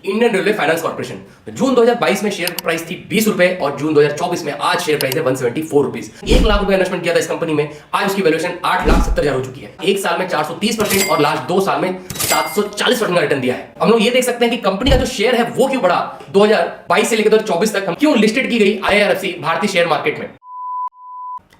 Indian railway finance corporation जून 2022 में share price थी 20 रुपए और जून 2024 में आज शेयर प्राइस है 174 रुपीज। 1 लाख रुपए इन्वेस्टमेंट किया था इस कंपनी में, आज उसकी वैल्यूएशन 8,70,000 हो चुकी है। एक साल में 430% और लास्ट 2 साल में 740% का रिटर्न दिया है। हम लोग ये देख सकते हैं कि कंपनी का जो शेयर है वो क्यों बढ़ा 2022 से लेकर 2024 तक, क्यों लिस्टेड की गई IRFC भारतीय शेयर मार्केट में।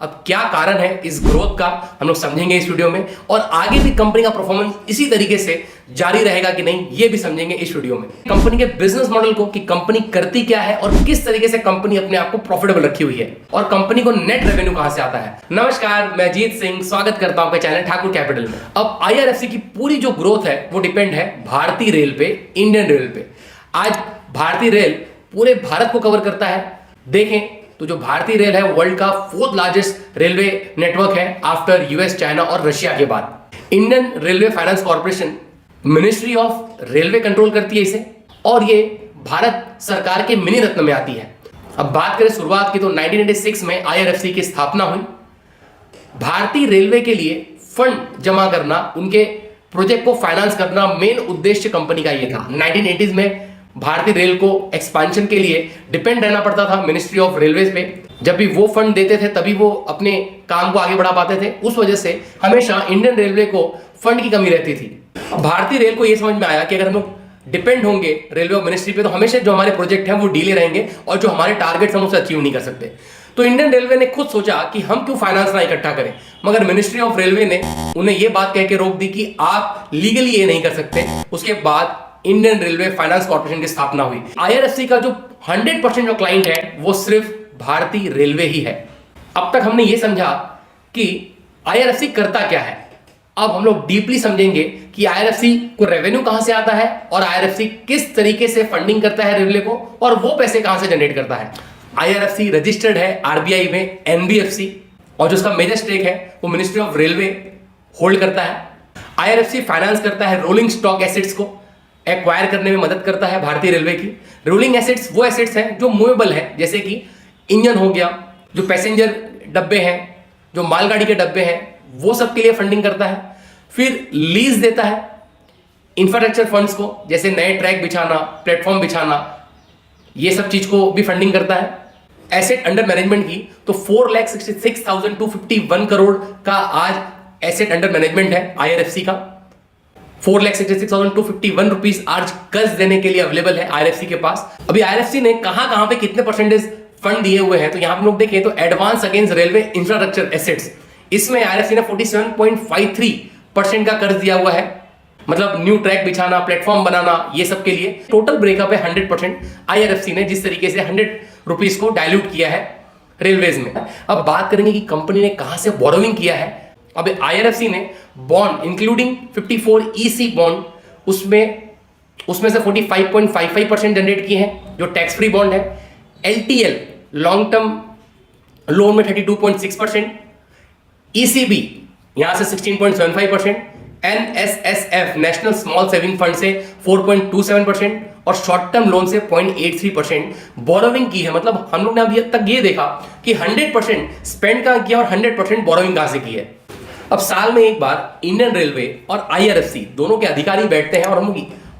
अब क्या कारण है इस ग्रोथ का हम लोग समझेंगे इस वीडियो में, और आगे भी कंपनी का परफॉर्मेंस इसी तरीके से जारी रहेगा कि नहीं ये भी समझेंगे इस वीडियो में। कंपनी के बिजनेस मॉडल को कि कंपनी करती क्या है और किस तरीके से कंपनी अपने आप को प्रॉफिटेबल रखी हुई है, और कंपनी को नेट रेवेन्यू कहां से आता है। नमस्कार, मैं जीत सिंह स्वागत करता हूं आपके चैनल ठाकुर कैपिटल में। अब IRFC की पूरी जो ग्रोथ है वो डिपेंड है भारतीय रेल पे, इंडियन रेल पे। आज भारतीय रेल पूरे भारत को कवर करता है। देखें तो जो भारतीय रेल है वर्ल्ड का 4th लार्जेस्ट रेलवे नेटवर्क है आफ्टर US, चाइना और रशिया के बाद। Indian railway finance corporation ministry of railway control करती है इसे, और ये भारत सरकार के मिनी रत्न में आती है। अब बात करें शुरुआत की तो 1986 में IRFC की स्थापना हुई। भारतीय रेलवे के लिए फंड जमा करना, उनके प्रोजेक्ट को फाइनेंस करना मेन उद्देश्य कंपनी का ये था। 1980s में भारतीय रेल को एक्सपेंशन के लिए डिपेंड रहना पड़ता था मिनिस्ट्री ऑफ रेलवेज पे। जब भी वो फंड देते थे तभी वो अपने काम को आगे बढ़ा पाते थे। उस वजह से हमेशा इंडियन रेलवे को फंड की कमी रहती थी। भारतीय रेल को ये समझ में आया कि अगर हम लोग डिपेंड होंगे रेलवे और मिनिस्ट्री पे तो हमेशा जो हमारे प्रोजेक्ट हैं वो डिले रहेंगे और जो हमारे टारगेट्स हम उसे अचीव नहीं कर सकते। तो इंडियन रेलवे ने खुद सोचा कि हम क्यों फाइनेंस ना इकट्ठा करें, मगर मिनिस्ट्री ऑफ रेलवे ने उन्हें ये बात कह के रोक दी कि आप लीगली ये नहीं कर सकते। उसके बाद इंडियन रेलवे फाइनेंस कॉर्पोरेशन की स्थापना हुई। IRFC का जो 100% जो क्लाइंट है वो सिर्फ भारतीय रेलवे ही है। अब तक हमने ये समझा कि IRFC करता क्या है। अब हम लोग डीपली समझेंगे कि IRFC को रेवेन्यू कहां से आता है और IRFC किस तरीके से फंडिंग करता है रेलवे को, और वो पैसे कहां से जनरेट करता है। IRFC रजिस्टर्ड है RBI में, NBFC, और जो उसका मेजर स्टेक है वो मिनिस्ट्री ऑफ रेलवे होल्ड करता है। IRFC फाइनेंस करता है रोलिंग स्टॉक एसेट्स को एक्वायर करने में मदद करता है भारतीय रेलवे की। रोलिंग एसेट्स वो एसेट्स हैं जो मूवेबल है, जैसे कि इंजन हो गया, जो पैसेंजर डब्बे हैं, जो मालगाड़ी के डब्बे हैं, वो सब के लिए फंडिंग करता है। फिर लीज देता है इंफ्रास्ट्रक्चर फंड्स को, जैसे नए ट्रैक बिछाना, प्लेटफॉर्म बिछाना, ये सब चीज को भी फंडिंग करता है। एसेट अंडर मैनेजमेंट की तो 4,66,251 करोड़ का आज एसेट अंडर मैनेजमेंट है IRFC का। 4,66,251 रुपीज आज कर्ज देने के लिए अवेलेबल है IRFC के पास। अभी IRFC ने कहां पे कितने परसेंटेज फंड दिए हुए हैं तो यहां हम लोग देखें तो advance against railway infrastructure assets, इसमें IRFC ने 47.53% का कर्ज दिया हुआ है। मतलब न्यू ट्रैक बिछाना, प्लेटफॉर्म बनाना, ये सब के लिए टोटल ब्रेकअप है 100%। IRFC ने जिस तरीके से 100 रुपीज को डायल्यूट किया है रेलवेज में। अब बात करेंगे कि कंपनी ने कहां से बोरोइंग किया है। अब IRFC ने बॉन्ड इंक्लूडिंग 54 EC बॉन्ड, उसमें से 45.55% जनरेट किए हैं जो टैक्स फ्री बॉन्ड है। LTL लॉन्ग टर्म लोन में 32.6%, ECB यहां से 16.75%, NSSF national small saving fund से 4.27% और शॉर्ट टर्म लोन से 0.83% बोरोविंग की है। मतलब हम लोग ने अभी तक ये देखा कि 100% स्पेंड कहां किया और 100% बोरोविंग कहां से की है। अब साल में एक बार इंडियन रेलवे और IRFC दोनों के अधिकारी बैठते हैं और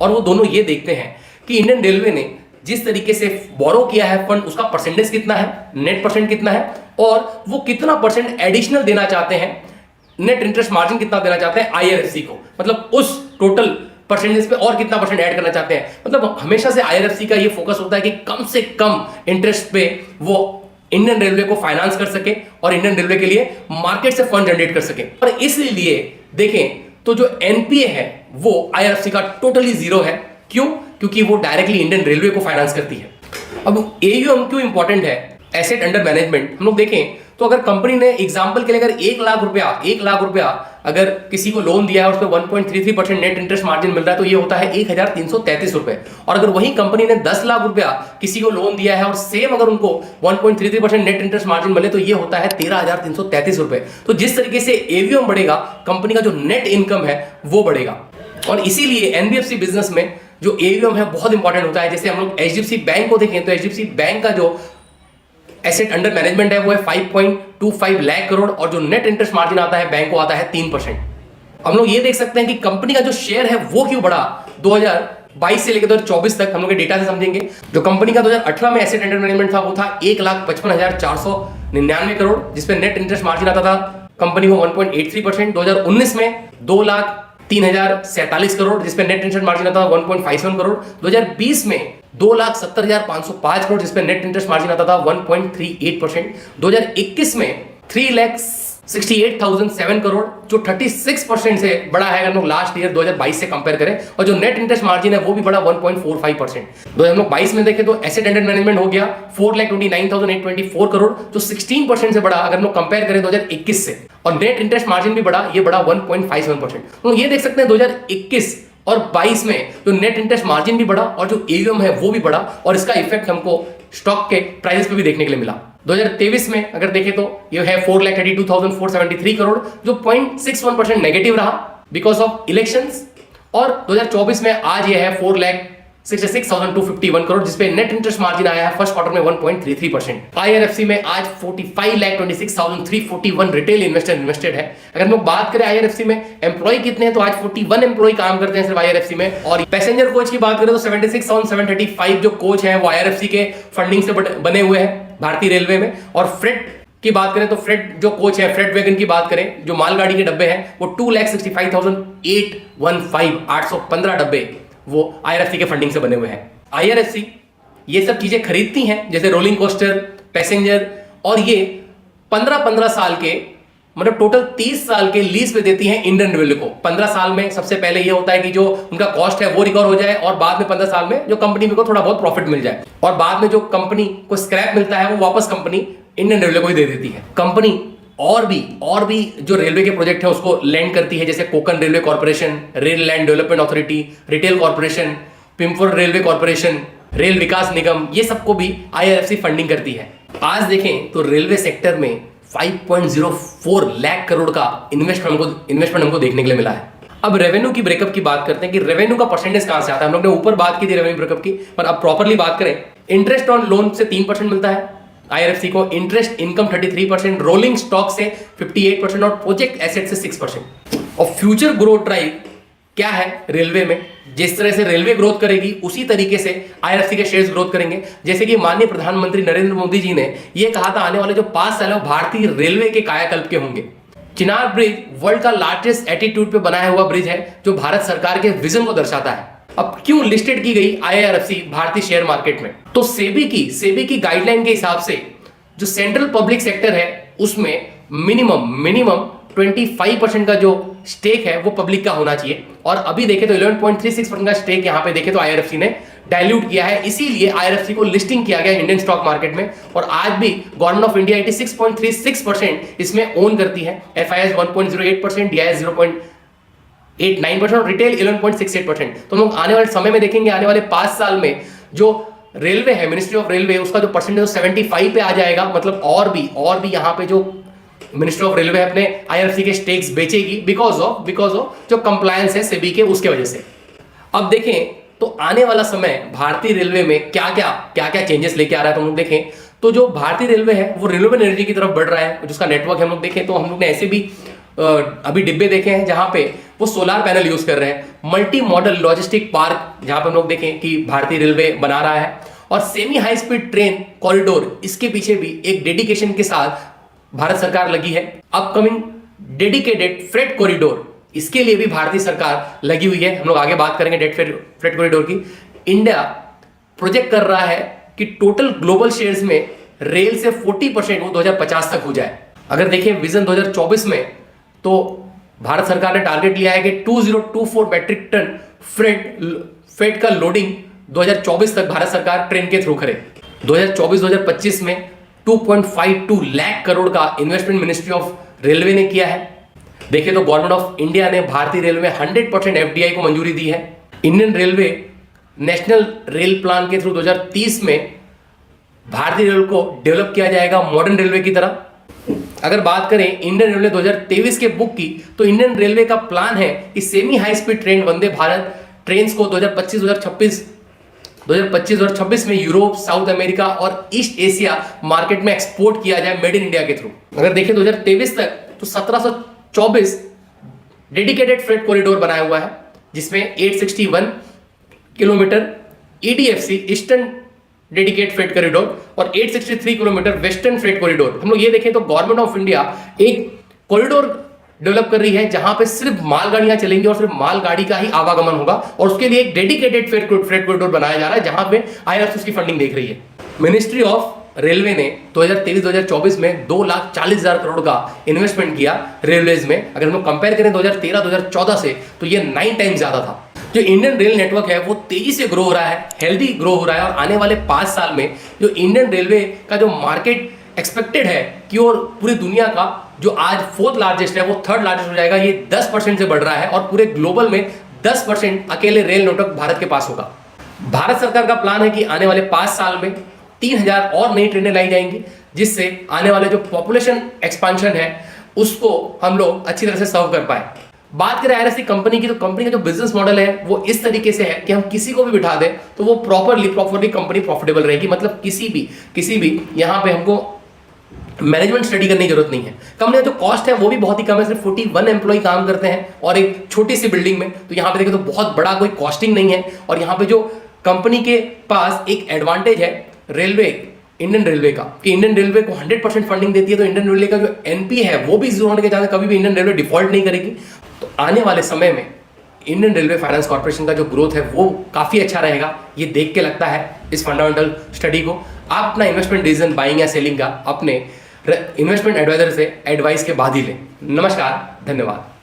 वो दोनों ये देखते हैं कि इंडियन रेलवे ने जिस तरीके से बोरो किया है फंड, उसका परसेंटेज कितना है, नेट परसेंट कितना है, और वो कितना परसेंट एडिशनल देना चाहते हैं, नेट इंटरेस्ट मार्जिन कितना देना चाहते हैं IRFC को, मतलब उस टोटल परसेंटेज पे और कितना परसेंट ऐड करना चाहते हैं। मतलब हमेशा से IRFC का ये फोकस होता है कि कम से कम इंटरेस्ट पे वो इंडियन रेलवे को फाइनेंस कर सके और इंडियन रेलवे के लिए मार्केट से फंड जनरेट कर सके। और इसलिए देखें तो जो NPA है वो IRFC का टोटली जीरो है। क्यों? क्योंकि वो डायरेक्टली इंडियन रेलवे को फाइनेंस करती है। अब AUM क्यों इंपॉर्टेंट है, एसेट अंडर मैनेजमेंट, हम लोग देखें तो अगर कंपनी ने एग्जांपल के लिए अगर 1 लाख रुपया अगर किसी को लोन दिया है और उस पर 1.33% नेट इंटरेस्ट मार्जिन मिल रहा है तो ये होता है 1,333 रुपए। और अगर वही कंपनी ने 10 लाख रुपया किसी को लोन दिया है और सेम अगर उनको 1.33% नेट इंटरेस्ट मार्जिन मिले तो ये होता है 13,333 रुपए। तो जिस तरीके से AUM बढ़ेगा, कंपनी का जो नेट इनकम है वो बढ़ेगा। और इसीलिए NBFC बिजनेस में जो AUM है बहुत इंपॉर्टेंट होता है। जैसे हम लोग HDFC बैंक को देखें तो HDFC बैंक का जो एसेट अंडर मैनेजमेंट है वो है 5.25 लाख करोड़, और जो नेट इंटरेस्ट मार्जिन आता है बैंक को आता है 3%। हम लोग ये देख सकते हैं कि कंपनी का जो शेयर है वो क्यों बढ़ा 2022 से लेकर 2024 तक हम लोग के डेटा से समझेंगे। जो कंपनी का 2018 में एसेट अंडर मैनेजमेंट था वो था 1,55,499 करोड़, जिसपे नेट इंटरेस्ट मार्जिन आता था कंपनी को 1.83%। 2019 में 2,03,047 करोड़, जिसपे नेट इंटरेस्ट मार्जिन आता था 1.57 करोड़। 2020 में 2,70,505 करोड़, जिसपे नेट इंटरेस्ट मार्जिन आता था 1.38%। 2021 में 3,68,007 करोड़, जो 36% से बड़ा है अगर हम लोग लास्ट ईयर 2022 से कंपेयर करें, और जो नेट इंटरेस्ट मार्जिन है वो भी बड़ा 1.45%। 2022 में देखें तो एसेट अंडर मैनेजमेंट हो गया 4,29,824 करोड़, जो 16% से बड़ा अगर हम लोग कंपेयर करें 2021 से, और नेट इंटरेस्ट मार्जिन भी बड़ा, ये बड़ा 1.57%। तो ये देख सकते हैं 2021 और 22 में जो नेट इंटरेस्ट मार्जिन भी बढ़ा और जो एयूएम है वो भी बढ़ा, और इसका इफेक्ट हमको स्टॉक के प्राइस पे भी देखने के लिए मिला। 2023 में अगर देखें तो ये है 4,32,473 करोड़, जो 0.61% नेगेटिव रहा बिकॉज ऑफ इलेक्शंस, और 2024 में आज ये है 4,66,251 करोड़, जिसपे नेट इंटरेस्ट मार्जिन आया है फर्स्ट क्वार्टर में 1.33%। आईआरएफसी में आज 45,26,341 रिटेल इन्वेस्टर इन्वेस्टेड है। अगर हम लोग बात करें आईआरएफसी में एम्प्लॉय कितने हैं तो आज 41 एम्प्लॉय काम करते हैं सिर्फ आईआरएफसी में। और पैसेंजर कोच की बात करें तो 76,735 जो कोच हैं वो आईआरएफसी के फंडिंग से बने हुए हैं भारतीय रेलवे में। और फ्रेट की बात करें तो फ्रेट जो कोच है, फ्रेट वैगन की बात करें, जो मालगाड़ी के डब्बे हैं वो 2,65,815 815 डब्बे वो आईआरएफसी के फंडिंग से बने हुए हैं। आईआरएफसी ये सब चीजें खरीदती हैं जैसे रोलिंग कोस्टर, पैसेंजर, और ये 15-15 साल के मतलब टोटल 30 साल के लीज पे देती हैं इंडियन रेलवे को। 15 साल में सबसे पहले ये होता है कि जो उनका कॉस्ट है वो रिकवर हो जाए, और बाद में 15 साल में जो कंपनी को थोड़ा बहुत प्रॉफिट मिल जाए, और बाद में जो कंपनी को स्क्रैप मिलता है वो वापस कंपनी इंडियन रेलवे को ही दे देती है। कंपनी और भी जो रेलवे के प्रोजेक्ट है उसको लैंड करती है, जैसे Konkan railway corporation, rail land development authority, retail corporation, पिम्फोर्ड railway corporation, rail Vikas Nigam, ये सबको भी आईआरएफसी फंडिंग करती है। आज देखें तो रेलवे सेक्टर में 5.04 लाख करोड़ का इन्वेस्टमेंट हमको देखने के लिए मिला है। अब रेवेन्यू की ब्रेकअप की बात करते हैं कि रेवेन्यू का परसेंटेज कहां से आता है। हम लोग ने ऊपर बात की थी रेवेन्यू ब्रेकअप की, पर अब प्रॉपरली बात करें, इंटरेस्ट ऑन लोन से 3% मिलता है आईआरएफसी को, इंटरेस्ट इनकम 33%, रोलिंग स्टॉक से 58% और प्रोजेक्ट एसेट से 6%। और फ्यूचर ग्रोथ ड्राइव क्या है रेलवे में, जिस तरह से रेलवे ग्रोथ करेगी उसी तरीके से आईआरएफसी के शेयर्स ग्रोथ करेंगे। जैसे कि माननीय प्रधानमंत्री नरेंद्र मोदी जी ने यह कहा था आने वाले जो 5 साल है भारतीय रेलवे के कायाकल्प के होंगे। चिनार ब्रिज वर्ल्ड का लार्जेस्ट एटीट्यूड पे बनाया हुआ ब्रिज है जो भारत सरकार के विजन को दर्शाता है। अब क्यों लिस्टेड की गई आईआरएफसी भारतीय शेयर मार्केट में, तो सेबी की गाइडलाइन के हिसाब से जो सेंट्रल पब्लिक सेक्टर है उसमें मिनिमम 25% का जो स्टेक है वो पब्लिक का होना चाहिए। और अभी देखें तो 11.36% का स्टेक यहां पे देखें तो आईआरएफसी ने डाइल्यूट किया है, इसीलिए आईआरएफसी को लिस्टिंग किया गया इंडियन स्टॉक मार्केट में। और आज भी गवर्नमेंट ऑफ इंडिया 86.36% इसमें ओन करती है, एफआईएस 1.08%, डीआईएस 0.89% और रिटेल 11.68%। तो हम लोग आने वाले समय में देखेंगे, आने वाले 5 साल में जो रेलवे है, मिनिस्ट्री ऑफ रेलवे, उसका जो परसेंटेज 75 पे आ जाएगा। मतलब और भी यहाँ पे जो मिनिस्ट्री ऑफ रेलवे अपने आईआरएफसी के स्टेक्स बेचेगी बिकॉज ऑफ जो कंप्लायंस है सेबी के, उसके वजह से। अब देखें तो आने वाला समय भारतीय रेलवे में क्या क्या चेंजेस लेके आ रहा है, तो हम लोग देखें तो जो भारतीय रेलवे है वो रिन्यूएबल एनर्जी की तरफ बढ़ रहा है, जिसका नेटवर्क है हम लोग देखें तो हम लोग ने ऐसे भी अभी डिब्बे देखे हैं जहां पे वो सोलार पैनल यूज कर रहे हैं। मल्टी मॉडल लॉजिस्टिक पार्क जहां पे हम लोग देखें कि भारतीय रेलवे बना रहा है, और semi high speed train corridor, इसके पीछे भी एक डेडिकेशन के साथ भारत सरकार लगी है। अपकमिंग डेडिकेटेड फ्रेट कॉरिडोर, इसके लिए भी भारतीय सरकार लगी हुई है। हम लोग आगे बात करेंगे फ्रेट कॉरिडोर की। इंडिया प्रोजेक्ट कर रहा है कि टोटल ग्लोबल शेयर्स में रेल से 40% वो 2050 तक हो जाए। अगर देखें विजन 2024 में तो भारत सरकार ने टारगेट लिया है कि 2024 मैट्रिक टन फ्रेट का लोडिंग 2024 तक भारत सरकार ट्रेन के थ्रू करे। 2024-2025 में 2.52 लाख करोड़ का इन्वेस्टमेंट मिनिस्ट्री ऑफ रेलवे ने किया है। देखिए तो गवर्नमेंट ऑफ इंडिया ने भारतीय रेलवे में 100% एफडीआई को मंजूरी दी है। Indian railway national rail plan के थ्रू 2030 में भारतीय रेल को डेवलप किया जाएगा मॉडर्न रेलवे की तरह। अगर बात करें इंडियन रेलवे 2023 के बुक की, तो इंडियन रेलवे का प्लान है कि semi high speed train Vande Bharat train को 2025-2026 में यूरोप, साउथ अमेरिका और ईस्ट एशिया मार्केट में एक्सपोर्ट किया जाए मेड इन इंडिया के थ्रू। अगर देखें 2023 तक तो 1724 डेडिकेटेड फ्रेट कॉरिडोर बनाया हुआ है, जिसमें 861 kilometre EDFC eastern dedicate freight corridor और 863 किलोमीटर वेस्टर्न फ्रेट कॉरिडोर। हम लोग ये देखें तो गवर्नमेंट ऑफ इंडिया एक कॉरिडोर डेवलप कर रही है जहां पे सिर्फ मालगाड़ियां चलेंगी और सिर्फ मालगाड़ी का ही आवागमन होगा, और उसके लिए एक डेडिकेटेड फ्रेट कॉरिडोर बनाया जा रहा है जहां पे IRC उसकी फंडिंग देख रही है। मिनिस्ट्री ऑफ रेलवे ने 2023-2024 में 2,40,000 करोड़ का इन्वेस्टमेंट किया रेलवेज में। अगर हम लोग कंपेयर करें 2013-2014 से तो ये 9 टाइम ज्यादा था। जो इंडियन रेल नेटवर्क है वो तेजी से ग्रो हो रहा है, हेल्दी ग्रो हो रहा है, और आने वाले 5 साल में जो इंडियन रेलवे का जो मार्केट एक्सपेक्टेड है कि और पूरी दुनिया का जो आज 4th लार्जेस्ट है वो 3rd लार्जेस्ट हो जाएगा। ये 10% से बढ़ रहा है और पूरे ग्लोबल में 10% अकेले रेल नेटवर्क भारत के पास होगा। भारत सरकार का प्लान है कि आने वाले 5 साल में 3,000 और नई ट्रेनें लाई जाएंगी, जिससे आने वाले जो पॉपुलेशन एक्सपांशन है उसको हम लोग अच्छी तरह से सर्व कर पाए। बात करें IRC कंपनी की, तो कंपनी का जो बिजनेस मॉडल है वो इस तरीके से है कि हम किसी को भी बिठा दें तो वो प्रॉपरली कंपनी प्रॉफिटेबल रहेगी। मतलब किसी भी यहाँ पे हमको मैनेजमेंट स्टडी करने की जरूरत नहीं है। कंपनी का जो कॉस्ट है वो भी बहुत ही कम है, सिर्फ 41 एम्प्लॉय काम करते हैं और एक छोटी सी बिल्डिंग में। तो यहाँ पे देखें तो बहुत बड़ा कोई कॉस्टिंग नहीं है। और यहाँ पे जो कंपनी के पास एक एडवांटेज है इंडियन रेलवे का, कि इंडियन रेलवे को 100% फंडिंग देती है, तो इंडियन रेलवे का जो NP है वो भी 0 होने के चांस, कभी भी इंडियन रेलवे डिफॉल्ट नहीं करेगी। तो आने वाले समय में इंडियन रेलवे फाइनेंस कॉर्पोरेशन का जो ग्रोथ है वो काफी अच्छा रहेगा, ये देख के लगता है इस फंडामेंटल स्टडी को। आप अपना इन्वेस्टमेंट डिसीजन बाइंग या सेलिंग का अपने इन्वेस्टमेंट एडवाइजर से एडवाइस के बाद ही लें। नमस्कार, धन्यवाद।